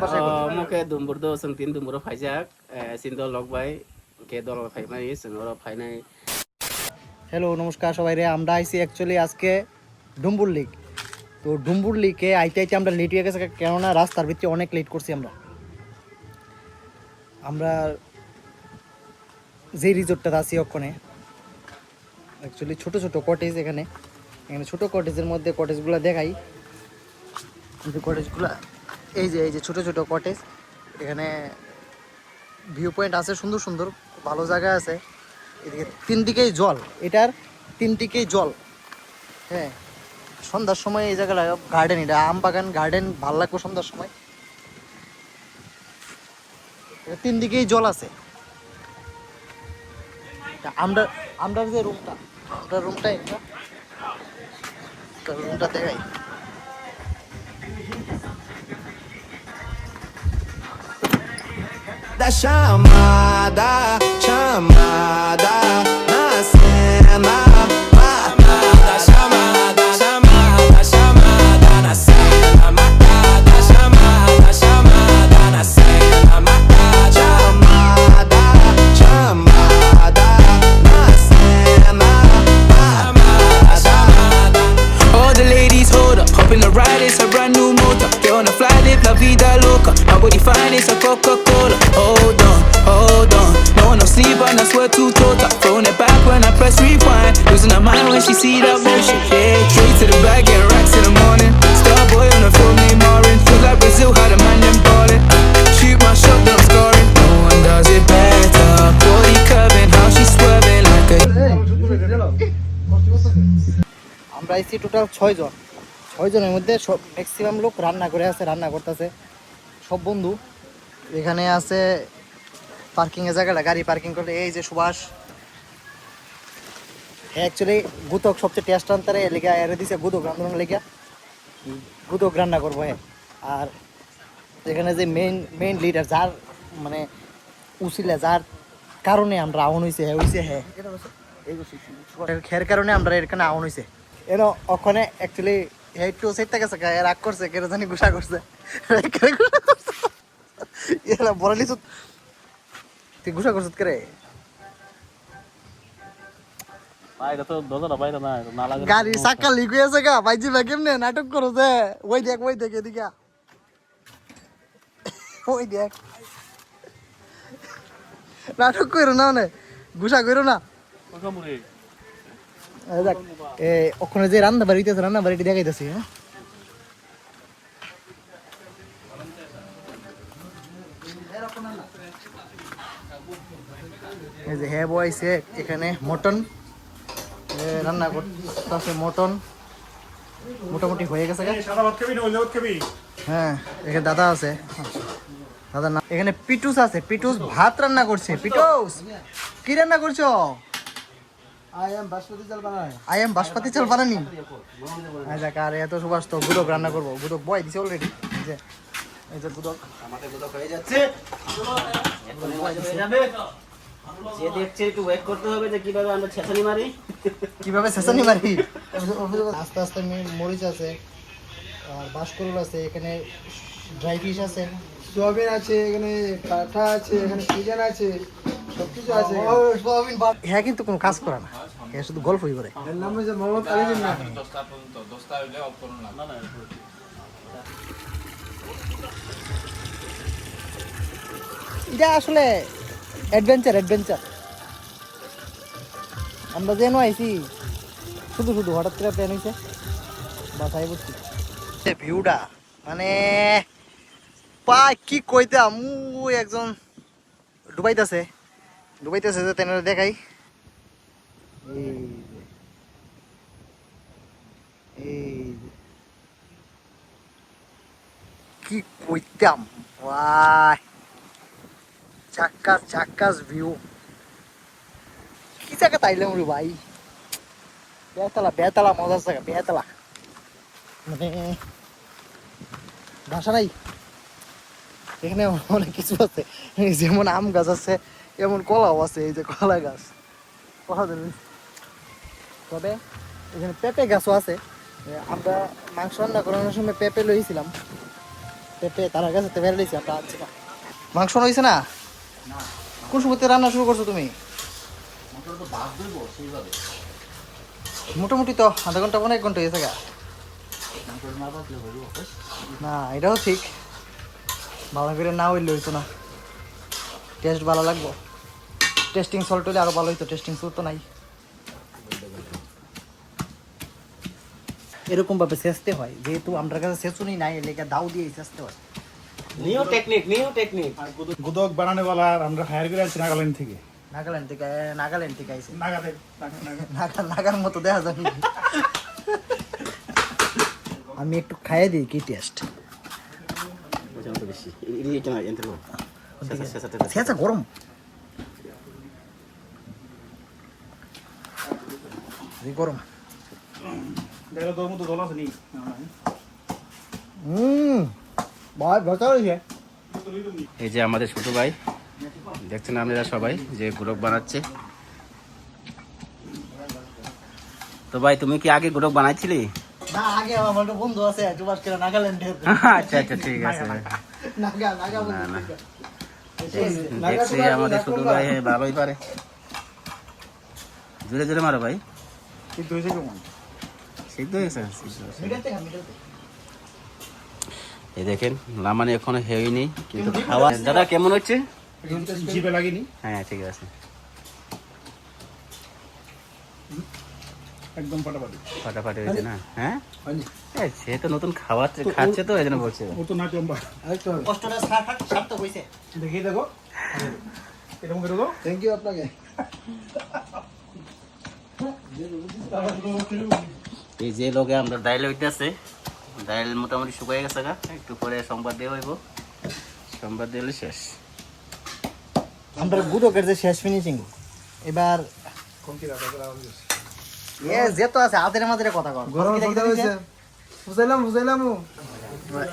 Muke dumbur do sung tin dumbur phajak sindo logbay ke dol phaimai sungor phainai. Hello নমস্কার সবাই রে, আমরা আইছি অ্যাকচুয়ালি আজকে ডুম্বুর লিক। তো ডুম্বুর লিকে আইতে আইতে আমরা লেট হয়ে গেছে, কেননা রাস্তার ভিতরে অনেক লেট করছি আমরা আমরা যে রিসোর্টটা আছি ওখানে অ্যাকচুয়ালি ছোট ছোট কটেজ, এখানে এখানে ছোট কটেজের মধ্যে কটেজগুলো দেখাই। কিন্তু কটেজগুলো এই যে ছোট ছোট কটেজ, এখানে ভিউ পয়েন্ট আছে সুন্দর সুন্দর, ভালো জায়গা আছে। এদিকে তিন দিকেই জল, এটার তিন দিকেই জল। হ্যাঁ, সন্ধ্যার সময় এই জায়গাটা গার্ডেন, এটা আম বাগান গার্ডেন, ভাল লাগবে সন্ধ্যার সময়। তিন দিকেই জল আছে। আমরা আমরা যে রুমটা, আমরা রুমটা রুমটা দেখাই। Da chamada, chamada na cena. Matada, chamada, chamada, chamada na cena. Matada, chamada, chamada na cena. Matada, chamada, chamada na cena. Matada, chamada. All the ladies hold up, hoping to ride it's a brand new motor. Get on a fly, live la vida loca. Nobody find it's a Coca-Cola. Hold on, no one no sleep and I swear to total. Throwing it back when I press rewind. Losing her mind when she see that motion. Yeah, straight to the bag, get racks in the morning. Star boy on the phone named Marin. Feel like Brazil, how the man them ballin'. Shoot my shot, then I'm scoring. No one does it better. Body curving, how she swerving like a. আমরা আইছি total 6 জন। 6 জনের মধ্যে সব maximum লোক রান্না করে আছে, রান্না করতেছে সব বন্ধু। এখানে আছে পার্কিং এর জায়গাটা, গাড়ি পার্কিং করলে। এই যে সুভাষ, অ্যাকচুয়ালি গুতক সবচেয়ে টেস্ট আনতারে লেগা এর দিছে, গুতক রান্নার লেগা গুতক রান্না করবো। হ্যাঁ, আর এখানে যে মেইন লিডার, যার মানে উচিলা, যার কারণে আমরা আউন হয়েছে, হ্যাঁ খের কারণে আমরা এখানে আউন হয়েছে। এর ওখানে অ্যাকচুয়ালি একটু সেটটা গেছে, রাগ করছে, কেন জানি গুসা করছে। এরা বড় লিচু তুই গুসা করছিস কে রে? গাড়ি চাকা লিক হয়েছে গা, বাইজি ভাই কেমনে নাটক করো যে? ওই দেখ এদিকে, ওই দেখ, নাটক করো না, মানে গুসা করো না। দেখ ওখানে যে রান্না বাড়িতে আছে, রান্না বাড়িটি দেখাইতেছি। হ্যাঁ, এই যে হ্যাঁ বয়সে এখানে মটন রান্না করতেছে। মটন মোটামুটি হয়ে গেছে। হ্যাঁ, এখানে দাদা আছে, দাদা না, এখানে পিটুস আছে, পিটুস ভাত রান্না করছে। পিটুস কি রান্না করছো? আই এম বাসপাতি চাল বানানি। আর এত সুবাস তো গুদক রান্না করবো। গুদক বয় দিছে অলরেডি। এই যে গুদক আমাদের গুদক হয়ে যাচ্ছে। যে দেখছে একটু ওয়েট করতে হবে যে কিভাবে আমরা ছেঁচানি মারি। আস্তে আস্তে মরিচ আছে, আর বাঁশকরুল আছে, এখানে ড্রাই ফিশ আছে, সোয়াবিন আছে, এখানে কাঁঠা আছে, এখানে সিজন আছে, সবকিছু আছে। হ্যাঁ, কিন্তু কোনো কাজ করে না, হ্যাঁ শুধু গল্পই করে। এর নাম হচ্ছে মোহাম্মদ আলী না। এটা আসলে অ্যাডভেঞ্চার। আমরা যেন আইছি শুধু হঠাৎ করে প্ল্যান হয়েছে, বাসায় বসছি। ভিউটা মানে কি কইতাম, একজন ডুবাইতেছে যে তেনারা দেখাই। কি কইতাম, চাক্কাস ভিউ। কি জায়গা তাইলাম রে ভাই, বেতালা মজার জায়গা, বেতালা মানে ভাষা নাই। এখানে অনেক কিছু আছে, যেমন আম গাছ আছে, এমন কলাও আছে। এই যে কলা গাছ, তবে এখানে পেঁপে গাছও আছে। আমরা মাংস রান্না করানোর সময় পেঁপে লইছিলাম, পেঁপে তার কাছে তো বের দিয়েছি আমরা আছি না মাংস রয়েছে না কোন সময় রান্না শুরু করছো তুমি মোটামুটি তো আধা ঘন্টা 1 ঘন্টা হয়েছে গা না এটাও ঠিক ভালো করে না হইলে হইতো না টেস্ট ভালো লাগবো টেস্টিং সল্ট হলে আরো ভালো হইতো টেস্টিং সল্ট তো নাই এরকম ভাবে চেষ্টা হয় যেহেতু আমার কাছে সেচুনি নাই এলাকা দাও দিয়ে চেষ্টা হয় নিউ টেকনিক গুদক বানানোওয়ালা আমরা হায়ার করে আছি নাগাল্যান্ড থেকে নাগাল্যান্ড থেকে আইছে নাগাতে নাগার মতো দেখা যায় আমি একটু খাইয়ে দিই কি টেস্ট বেশি এটা না এন্টারলো সেটা গরম গরম দেখো তোর মতো দল আছে নি ভাই ভালো হয়েছে এই যে আমাদের ছোট ভাই দেখছেন আপনারা সবাই যে গুরক বানাচ্ছে তো ভাই তুমি কি আগে গুরক বানাইছিলি না আগে আমার একটা বন্ধু আছে জুবাস করে নাগাল্যান্ডের আচ্ছা আচ্ছা ঠিক আছে ভাই নাগা বন্ধু দেখছি আমাদের ছোট ভাই ভালোই পারে জোরে জোরে মারো ভাই কিন্তু হয়েছে কেমন সিদ্ধ হয়েছে মিডল থেকে মিডল এই দেখেন লামানি এখনো হয়নি কিন্তু খাওয়া দাদা কেমন হচ্ছে জিভে লাগেনি হ্যাঁ ঠিক আছে একদম ফাটাফাটি ফাটাফাটি হয়েছে না হ্যাঁ হয়নি সে তো নতুন খাচ্ছে তো এই জন্য বলছে ও তো নাক লম্বা আরেকটু হবে কষ্টটা সার্থক হইছে দেখিয়ে দেখো এরকম করে দাও থ্যাংক ইউ আপনাকে এই যে লোকে আমরা ডাইল হইতেছে ডাইল মোটামুটি শুকিয়ে গেছে গা একটু পরে সোমবার দিয়ে হইব সোমবার দিলে শেষ আমরা গুড়কের যে শেষ ফিনিশিং এবার কোনকি রাখা এ যেত আছে আদের মাঝে কথা কর গরম চলতে হয়েছে বুঝাইলাম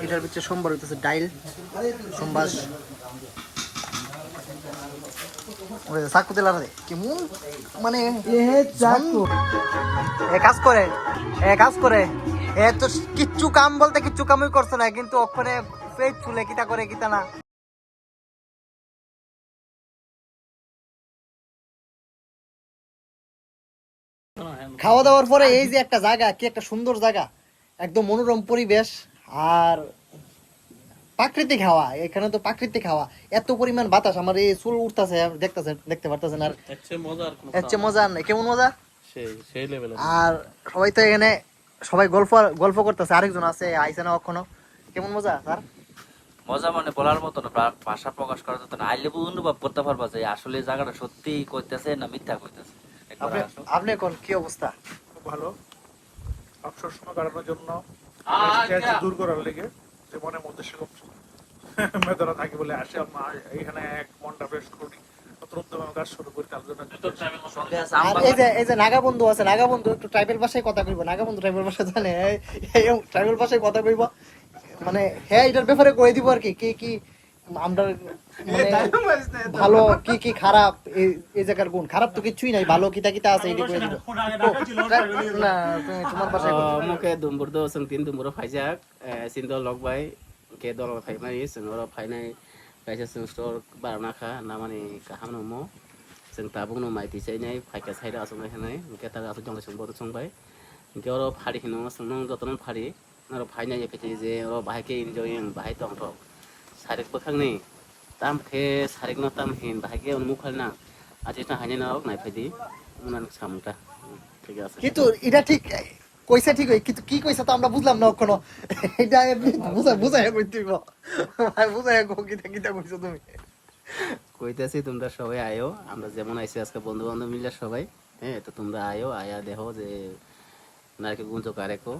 এটার ভিতরে সোমবার হইতেছে ডাইল সোমবার ওই সাকু তেলার রে কেমন মানে এ চাকু এ কাজ করে এ তো কিচ্ছু কাম বলতে কিচ্ছু কামই করছে না কিন্তু ওখানে পেট চুলে কিটা করে কিটা না খাওয়া দাওয়ার পরে এই যে একটা জায়গা কি একটা সুন্দর জায়গা একদম মনোরম পরিবেশ আর প্রাকৃতিক হাওয়া এখানে তো প্রাকৃতিক হাওয়া এত পরিমাণ বাতাস আমার এই চুল উঠতেছে দেখতে পারতেছেন আর এর চেয়ে মজা আর নাই কেমন মজা আর সবাই তো এখানে সবাই গল্প করতেছে আরেকজন আছে আইসে না কখনো কেমন মজা স্যার মজা মানে বলার মতো না ভাষা প্রকাশ করা যেত না আইলে অনুভব করতে পারবা যে আসলে জায়গাটা সত্যি কইতেছে না মিথ্যা কইতেছে আপনি কোন কি অবস্থা খুব ভালো অবসর সময় কাটানোর জন্য স্ট্রেস দূর করার লেগে যে মনের মধ্যে সেরকম মেদনা থাকে বলে আসে আমরা এখানে এক মনটা ফ্রেশ করি নতুন কাজ শুরু করি তার জন্য আর এই যে নাগা বন্ধু আছে নাগা বন্ধু একটু ট্রাইবেল ভাষায় কথা কইব নাগা বন্ধু ট্রাইবেল ভাষা জানে এই ট্রাইবেল ভাষায় কথা কইব মানে হ্যাঁ এটার ব্যাপারে কই দিব আর কি কি কি আমরা মানে ভালো কি কি খারাপ এই জায়গার গুণ খারাপ তো কিছুই নাই ভালো কিতা কিতা আছে এটি কই দিব না তুমি তোমার ভাষায় muke dumbur do sing tin dumbur phaijak sindo log bai ke dol phaimani sing oro phainai kaisa sing store barna kha namani kaham no mo sing tabung no mai ti sai nai phaika saida asung nai hanai ke ta asu jong sing bodo sung bai ke oro phari hino sing nong jotonon phari oro phainai pete je oro bahai ke enjoying bahai tong thok sarik bakhangni tam ke sarik no tam hin bahai ke unmukhal na ajita haine na ok nai phedi unan samta ঠিক আছে কিন্তু এটা ঠিক কইছে ঠিক হই কিন্তু কি কইছে তো আমরা বুঝলাম না কখনো এটা বুঝাই কই দিব ভাই বুঝাই কিতা কিতা কইছো তুমি কইতেছি তোমরা সবাই আয়ো আমরা যেমন আইছি আজকে বন্ধু বান্ধব মিলে সবাই হ্যাঁ তো তোমরা আয়ো আয়া দেখো যে নারকেল গুঞ্জ কারেকো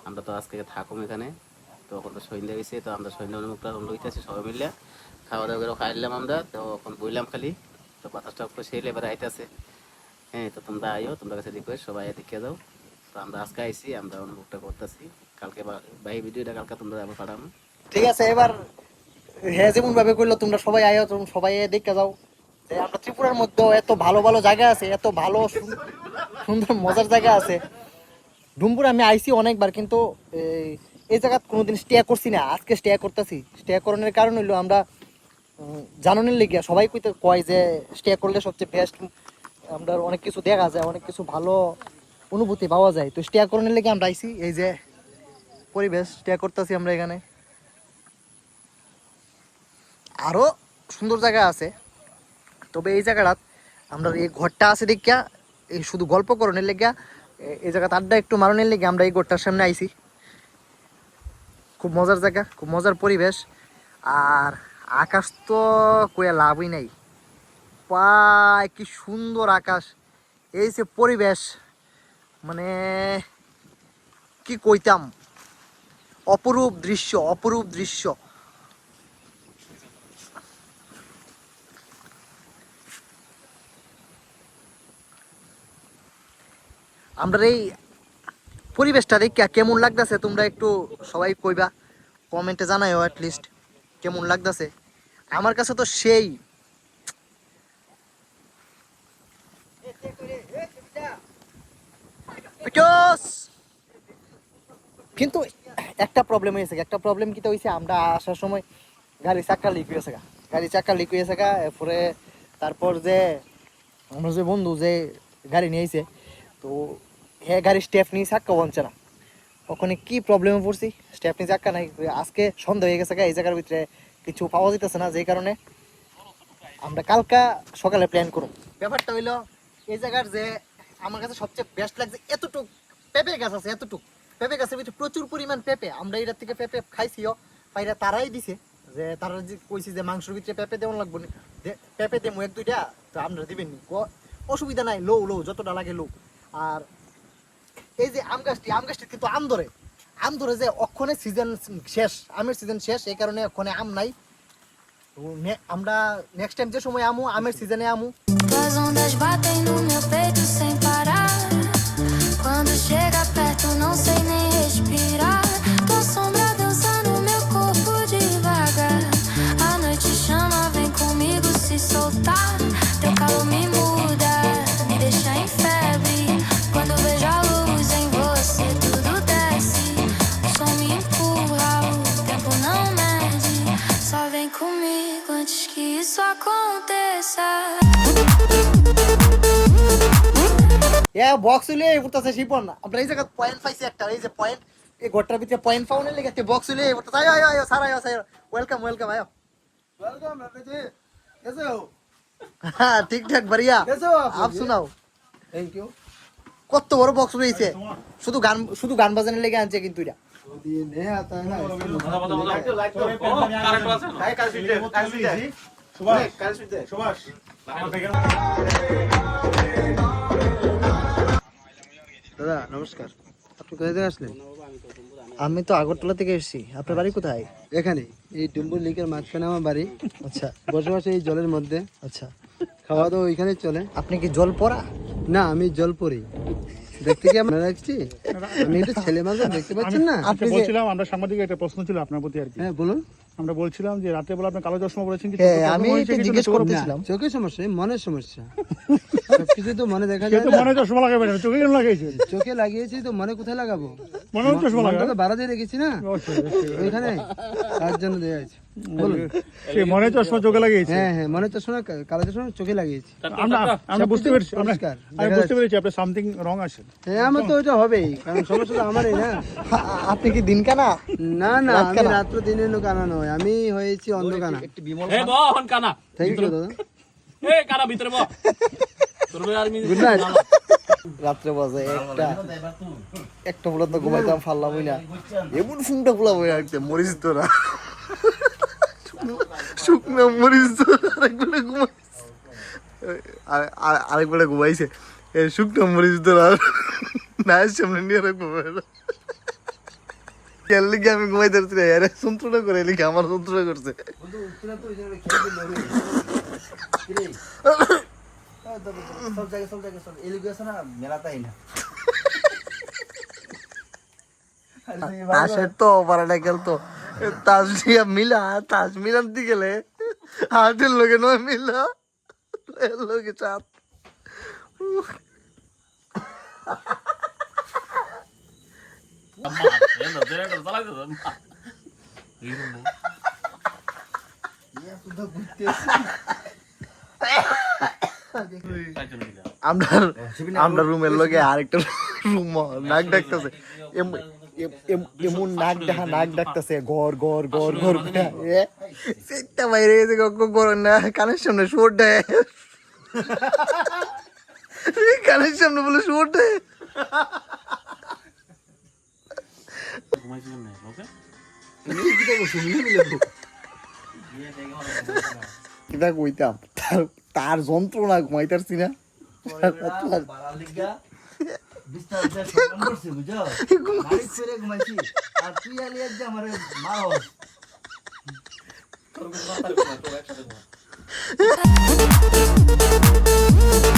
আমরা তো আজকে থাকুম এখানে তো এখন তো সন্ধ্যা গেছে তো আমরা সন্ধ্যা মুখটা লইতেছি সবাই মিলে খাওয়া দাওয়া করে খাইলাম আমরা তো এখন বইলাম খালি তো বাতাসটা সেই লেবার আইতেছে হ্যাঁ তো তোমরা আয়ো তোমরা কাছে রিকোয়েস্ট সবাই দেখে যাও তো আমরা আজকে আইছি আমরা অনুভবটা করতেছি কালকে বাই ভিডিওটা কালকে তোমরা আবার পাঠাবো ঠিক আছে এবার হ্যাঁ যেমন ভাবে কইলো তোমরা সবাই আয়ো তোমরা সবাই দেখে যাও যে আমরা ত্রিপুরার মধ্যে এত ভালো ভালো জায়গা আছে এত ভালো সুন্দর মজার জায়গা আছে ডুমপুর আমি আইছি অনেকবার কিন্তু এই জায়গা কোনোদিন স্টে করছি না, আজকে স্টে করতেছি। স্টে করানোর কারণ হইলো আমরা জানানোর লেগে সবাই কইতে কয় যে স্টে করলে সবচেয়ে বেস্ট, আমরা অনেক কিছু দেখা যায়, অনেক কিছু ভালো অনুভূতি পাওয়া যায়। তো স্টে করানোর লেগে আমরা আইছি, এই যে পরিবেশ স্টে করতেছি আমরা এখানে। আরো সুন্দর জায়গা আছে, তবে এই জায়গাটা আমরা এই ঘরটা আছে দেখিয়া এই শুধু গল্প করণের লেগিয়া এই জায়গাতে আড্ডা একটু মারণের লেগে আমরা এই ঘরটার সামনে আইছি। খুব মজার জায়গা, খুব মজার পরিবেশ। আর আকাশ তো কইয়া লাভই নাই, পায় কি সুন্দর আকাশ, এই যে পরিবেশ, মানে কি কইতাম, অপরূপ দৃশ্য, অপরূপ দৃশ্য। আমরা এই পরিবেশটা দেখে কেমন লাগতেছে তোমরা একটু সবাই কইবা, কমেন্টে জানাইও অ্যাটলিস্ট কেমন লাগতেছে। আমার কাছে তো সেই কিন্তু একটা প্রবলেম হয়েছে, একটা প্রবলেম কি তো হয়েছে, আমরা আসার সময় গাড়ি চাকা লিক হয়েছে, গাড়ি চাকা লিক হয়েছে। এরপরে তারপর যে আমার যে বন্ধু যে গাড়ি নিয়েছে, তো হ্যাঁ গাড়ি স্টেপ নিয়ে চাক্কা বনছে না, ওখানে কি প্রবলেমে পড়ছি, স্টেপ নিয়ে চাক্কা নাই। আজকে সন্ধ্যা হয়ে গেছে, এই জায়গার ভিতরে কিছু পাওয়া যেতেছে না, যেই কারণে আমরা কালকা সকালে প্ল্যান করব। ব্যাপারটা হইলো এই জায়গার যে আমার কাছে সবচেয়ে বেস্ট লাগছে, এতটুক পেঁপে গাছ আছে, এতটুক পেঁপে গাছের ভিতরে প্রচুর পরিমাণ পেঁপে। আমরা এটার থেকে পেঁপে খাইছিও, পাইরা তারাই দিছে যে তারা যে কইছি যে মাংসের ভিতরে পেঁপে দেওয়া লাগবো না, পেঁপে দেবো এক দুইটা, তো আমরা দিবেন নি, অসুবিধা নাই, লো লো যতটা লাগে লো। আর এই যে আম গাছটি কিন্তু আম ধরে যে অক্ষণে সিজন শেষ, আমের সিজন শেষ, এই কারণে অক্ষণে আম নাই। আমরা নেক্সট টাইম যে সময় আমু, আমের সিজনে আমু। As ondas batem no meu peito sem parar. Quando chega perto não sei nem respirar. Tua sombra dança no meu corpo devagar. A noite chama, vem comigo se soltar. Teu calor me muda, me deixa em febre. Quando vejo a luz em você tudo desce. O som me empurra, o tempo não mede. Só vem comigo antes que isso aconteça. Box হইলে উঠতেছে শিপন না, আমরা এই জায়গা point পাইছি একটা, এই যে পয়েন্ট, এই ঘরটার ভিতরে পয়েন্ট পাউনের লেগে একটা বক্স হইলে উঠতেছে। আয় আয় আয় স্যার, আয় স্যার, ওয়েলকাম ওয়েলকাম, আয় वेलकम जी, कैसे हो? হ্যাঁ ঠিকঠাক বাড়িয়া। कैसे हो आप? আপ শোনাও, थैंक यू। কত বড় বক্স রয়েছে, শুধু গান বাজানোর লেগে আনছে কিন্তু এটা। ये नहीं आता है ना, দাদা নমস্কার, আপনি কোথা থেকে আসলেন? আমি তো আগরতলা থেকে এসেছি, আপনার বাড়ি কোথায়? এখানে এই ডুম্বুর লেকের মাঝখানে আমার বাড়ি। আচ্ছা বসবাস এই জলের মধ্যে, আচ্ছা, খাওয়া দাওয়া ওইখানে চলে। আপনি কি জল পড়া? না আমি জল পরি, দেখতে কি আমরা রাখছি, আমি একটু ছেলে মানুষ, দেখতে পাচ্ছেন না? আপনি যে- বলছিলাম আমরা সাংবাদিক, একটা প্রশ্ন ছিল আপনার প্রতি আর কি। হ্যাঁ বলুন। আমরা বলছিলাম যে রাতে বেলা আপনি কালো চশমা পড়েছেন, কি হ্যাঁ, আমি এটা জিজ্ঞেস করতেছিলাম। চোখের সমস্যা, এই মনের সমস্যা, সবকিছু তো মনে দেখা কেউ যায় তো না। মনে চশমা লাগাবে না, চোখে কেন লাগাইছে? চোখে লাগিয়েছি তো মনে কোথায় লাগাবো? মনেও চশমা মনটা লাগাবে তো বাড়া দিয়ে রেখেছি না ওইখানে, তার জন্য দেওয়া আছে। বলুন। সে মনে চশমা চোখে লাগিয়েছে। হ্যাঁ হ্যাঁ, মনে চশমা কালো চশমা চোখে লাগিয়েছি। আমরা আমরা বুঝতে পেরেছি, পরিষ্কার আমি দেখা বুঝতে পেরেছি আপনার সামথিং রং আছে। হ্যাঁ আমার তো ওইটা হবেই, কারণ সমস্যা তো আমারই না। আপনি কি দিন কানা? না না, রাত আমি কানা? রাত্র দিনের কানা নয়, আমি হয়েছি অন্ধকানা। থ্যাংক ইউ দাদা। Good night. রাত্রে বাজে একটা বলে তো ঘুমাইতাম ফাল্লাম হই না, এমন ফোনটা ফুলাবো একদম মরিস তোরা, শুকনো মরিস তোরা, আরেকবারে ঘুমাইছে শুকনো মরিস তোরা, না সামনে নিয়ে রাখবো লিখে আমি ঘুমাই ধরছি না, আরে যন্ত্রণা করে লিখে আমার যন্ত্রণা করছে। তাসের তো পারাটা খেলতো, তাস দিয়া মিলা, তাস মিলান্তি গেলে হাটের লোকে নয় মিলা, এর লোকে চাপ। আমরা আমরা রুমের লগে আরেকটা রুম নাক ডাকতেছে এমন নাক ডাকতেছে ঘর ঘর ঘর ঘর সেটা বাইরে গেছে ঘর না কানের সামনে শোর দেয় কানের সামনে বলে শোর দেয় কিতা কইতাম তার যন্ত্রণা ঘুমাইতারছি না Thank you.